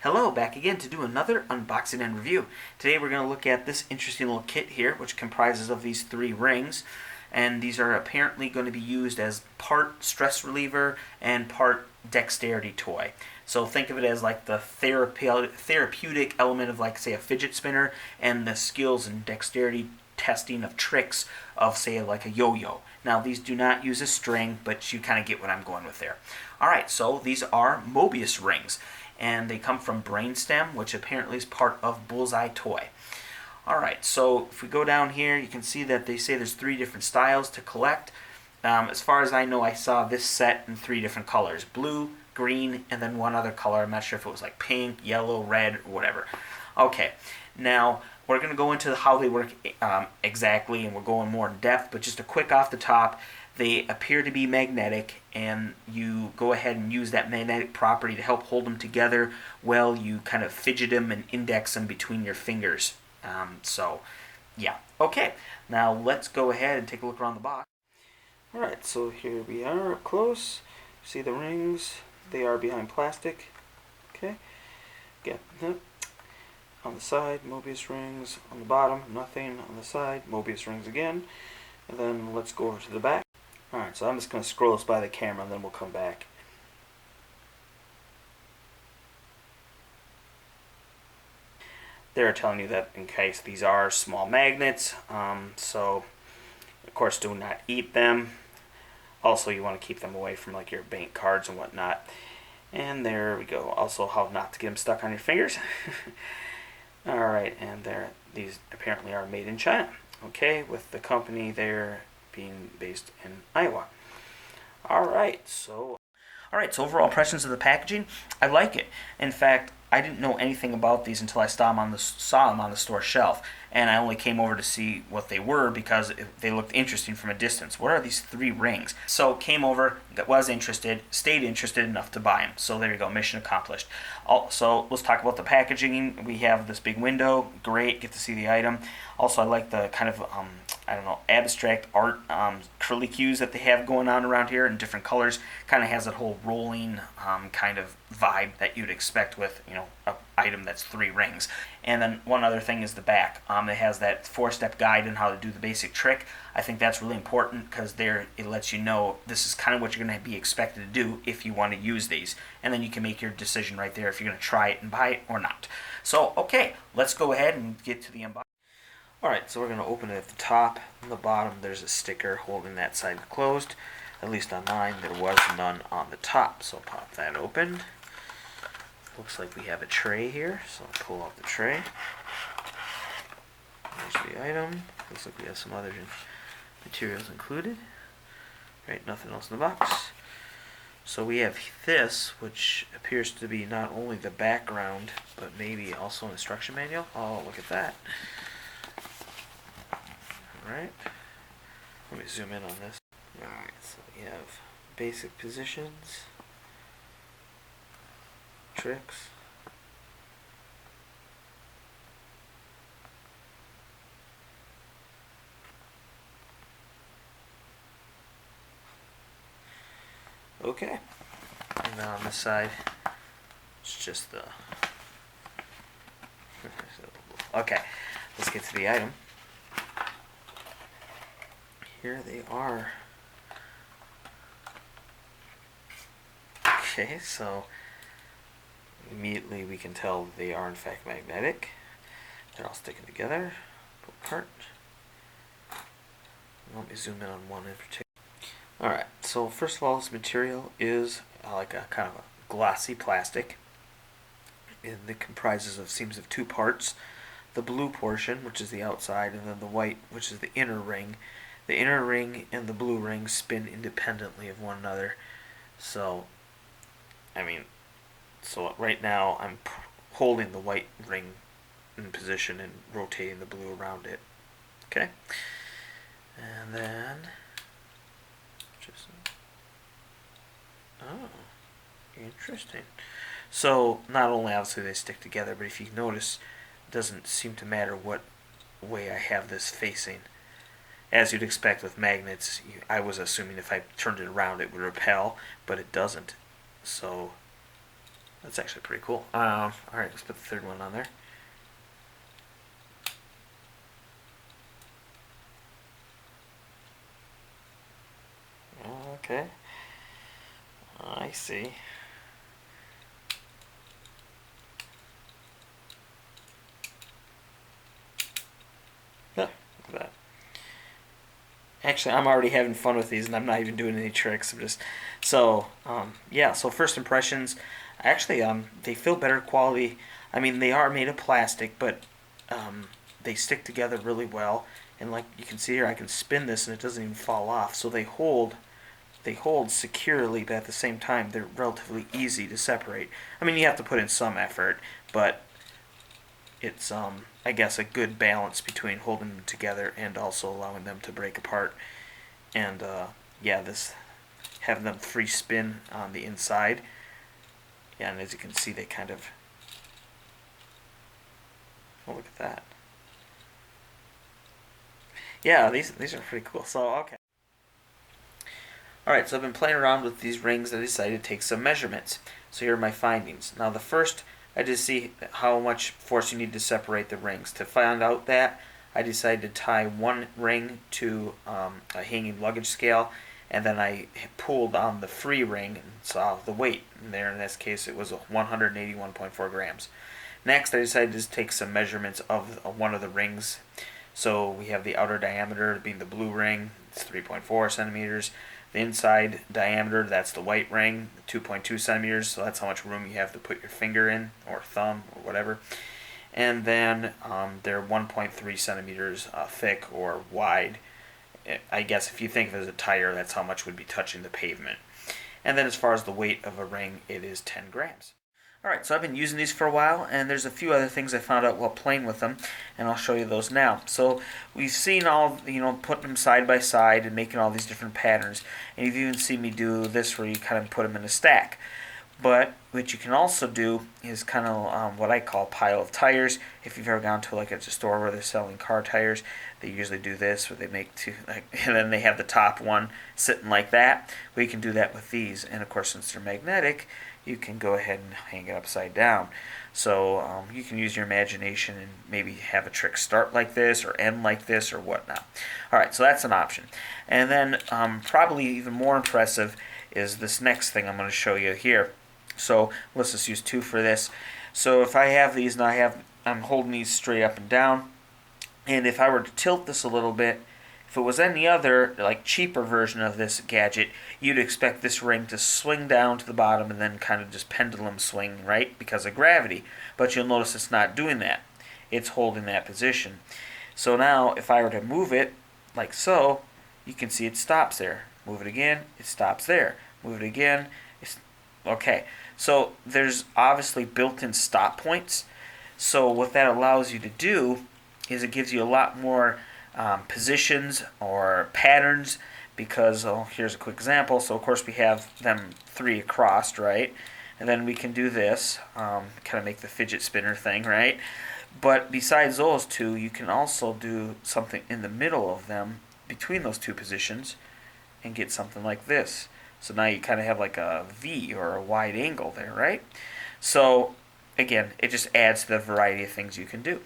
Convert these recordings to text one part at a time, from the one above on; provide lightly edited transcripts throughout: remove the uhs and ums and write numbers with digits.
Hello, back again to do another unboxing and review. Today we're going to look at this interesting little kit here, which comprises of these 3 rings. And these are apparently going to be used as part stress reliever and part dexterity toy. So think of it as like the therapeutic element of, like, say, a fidget spinner, and the skills and dexterity testing of tricks of, say, like a yo-yo. Now, these do not use a string, but you kind of get what I'm going with there. Alright, so these are Mobius Rings, and they come from Brainstem, which apparently is part of Bullseye Toy. Alright, so if we go down here, you can see that they say there's 3 different styles to collect. As far as I know, I saw this set in 3 different colors: blue, green, and then one other color. I'm not sure if it was like pink, yellow, red, or whatever. Okay, now we're going to go into how they work exactly, and we're going more in depth, but just a quick off the top, they appear to be magnetic, and you go ahead and use that magnetic property to help hold them together while you kind of fidget them and index them between your fingers. So, yeah. Okay, now let's go ahead and take a look around the box. Alright, so here we are up close. See the rings? They are behind plastic. Okay, get that. On the side, Mobius rings. On the bottom, nothing. On the side, Mobius rings again. And then let's go over to the back. Alright, so I'm just going to scroll this by the camera, and then we'll come back. They're telling you that in case these are small magnets, so of course do not eat them. Also, you want to keep them away from like your bank cards and whatnot. And there we go. Also, how not to get them stuck on your fingers. Alright, and these apparently are made in China. Okay, with the company there being based in Iowa. Alright, so overall impressions of the packaging, I like it. In fact, I didn't know anything about these until I saw them on the store shelf, and I only came over to see what they were because they looked interesting from a distance. What are these 3 rings? So came over, was interested, stayed interested enough to buy them. So there you go, mission accomplished. So let's talk about the packaging. We have this big window, great, get to see the item. Also, I like the kind of abstract art curlicues that they have going on around here in different colors. Kind of has that whole rolling kind of vibe that you'd expect with, an item that's 3 rings. And then one other thing is the back. It has that 4-step guide on how to do the basic trick. I think that's really important because it lets you know this is kind of what you're going to be expected to do if you want to use these. And then you can make your decision right there if you're going to try it and buy it or not. So, okay, let's go ahead and get to the unboxing. Alright, so we're going to open it at the top. On the bottom, there's a sticker holding that side closed. At least on mine, there was none on the top. So pop that open. Looks like we have a tray here, so I'll pull out the tray. There's the item. Looks like we have some other materials included. Right, nothing else in the box. So we have this, which appears to be not only the background, but maybe also an instruction manual. Oh, look at that. Alright, let me zoom in on this. Alright, so we have basic positions, tricks, okay, and then on this side, it's just the, okay, let's get to the item. Here they are. Okay, so immediately we can tell they are in fact magnetic. They're all sticking together. Pull apart. Let me zoom in on one in particular. Alright, so first of all, this material is like a kind of a glossy plastic. And it comprises of seams of 2 parts. The blue portion, which is the outside, and then the white, which is the inner ring. The inner ring and the blue ring spin independently of one another. So right now I'm holding the white ring in position and rotating the blue around it. Okay? And then oh, interesting. So not only obviously they stick together, but if you notice, it doesn't seem to matter what way I have this facing. As you'd expect with magnets, I was assuming if I turned it around it would repel, but it doesn't. So That's actually pretty cool. All right, let's put the third one on there. Okay. I see. Yeah, look at that. Actually, I'm already having fun with these, and I'm not even doing any tricks. I'm just yeah. So first impressions, actually, they feel better quality. I mean, they are made of plastic, but they stick together really well. And like you can see here, I can spin this, and it doesn't even fall off. So they hold securely, but at the same time, they're relatively easy to separate. I mean, you have to put in some effort, but it's I guess a good balance between holding them together and also allowing them to break apart. And yeah, this having them free spin on the inside. Yeah, and as you can see, they kind of, oh, look at that. Yeah, these are pretty cool. So okay. Alright, so I've been playing around with these rings and I decided to take some measurements. So here are my findings. Now the first, I just see how much force you need to separate the rings. To find out that, I decided to tie one ring to a hanging luggage scale, and then I pulled on the free ring and saw the weight. And there, in this case, it was 181.4 grams. Next, I decided to take some measurements of one of the rings. So we have the outer diameter being the blue ring, it's 3.4 centimeters. The inside diameter, that's the white ring, 2.2 centimeters, so that's how much room you have to put your finger in, or thumb, or whatever. And then they're 1.3 centimeters thick or wide. I guess if you think of it as a tire, that's how much would be touching the pavement. And then as far as the weight of a ring, it is 10 grams. Alright, so I've been using these for a while, and there's a few other things I found out while playing with them, and I'll show you those now. So we've seen all, putting them side by side and making all these different patterns, and you've even seen me do this where you kind of put them in a stack. But what you can also do is kind of what I call a pile of tires. If you've ever gone to like a store where they're selling car tires, they usually do this, where they make two, and then they have the top one sitting like that. Well, you can do that with these, and of course, since they're magnetic, you can go ahead and hang it upside down. So you can use your imagination and maybe have a trick start like this or end like this or whatnot. All right, so that's an option. And then probably even more impressive is this next thing I'm going to show you here. So let's just use two for this. So if I have these and I'm holding these straight up and down, and if I were to tilt this a little bit, if it was any other like cheaper version of this gadget, you'd expect this ring to swing down to the bottom and then kind of just pendulum swing, right? Because of gravity. But you'll notice it's not doing that. It's holding that position. So now if I were to move it like so, you can see it stops there. Move it again, it stops there. Move it again, okay. So there's obviously built-in stop points. So what that allows you to do is it gives you a lot more positions or patterns, because here's a quick example. So of course we have them three across, right? And then we can do this, kind of make the fidget spinner thing, right? But besides those two, you can also do something in the middle of them between those two positions and get something like this. So now you kind of have like a V or a wide angle there, right? So again, it just adds to the variety of things you can do.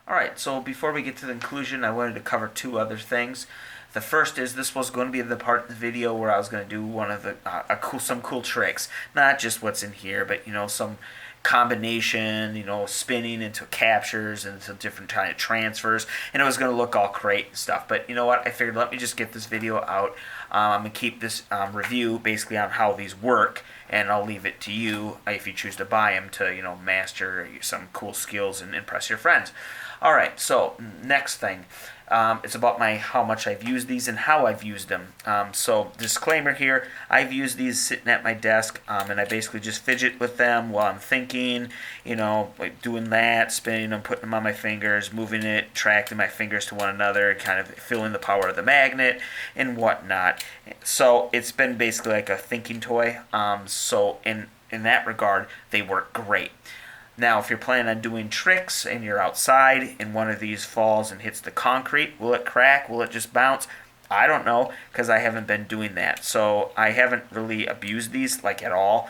Alright, so before we get to the conclusion, I wanted to cover two other things. The first is this was going to be the part of the video where I was going to do one of the some cool tricks. Not just what's in here, but some combination, spinning into captures and some different kind of transfers, and it was going to look all great and stuff. But you know what? I figured let me just get this video out. I'm going to keep this review basically on how these work, and I'll leave it to you if you choose to buy them to, master some cool skills and impress your friends. All right, so next thing. It's about how much I've used these and how I've used them. So disclaimer here, I've used these sitting at my desk, and I basically just fidget with them while I'm thinking, like doing that, spinning them, putting them on my fingers, moving it, tracking my fingers to one another, kind of feeling the power of the magnet and whatnot. So it's been basically like a thinking toy. So in that regard, they work great. Now, if you're planning on doing tricks and you're outside and one of these falls and hits the concrete, will it crack? Will it just bounce? I don't know because I haven't been doing that. So I haven't really abused these like at all.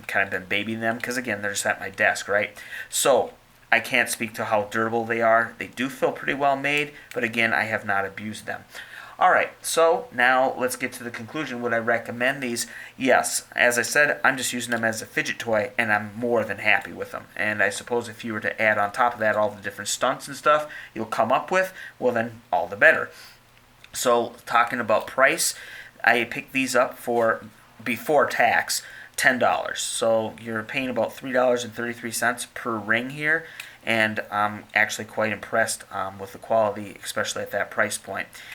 Kind of been babying them because again they're just at my desk, right? So I can't speak to how durable they are. They do feel pretty well made, but again I have not abused them. All right, so now let's get to the conclusion. Would I recommend these? Yes. As I said, I'm just using them as a fidget toy, and I'm more than happy with them. And I suppose if you were to add on top of that all the different stunts and stuff you'll come up with, well, then all the better. So, talking about price, I picked these up for before tax $10. So you're paying about $3.33 per ring here, and I'm actually quite impressed with the quality, especially at that price point.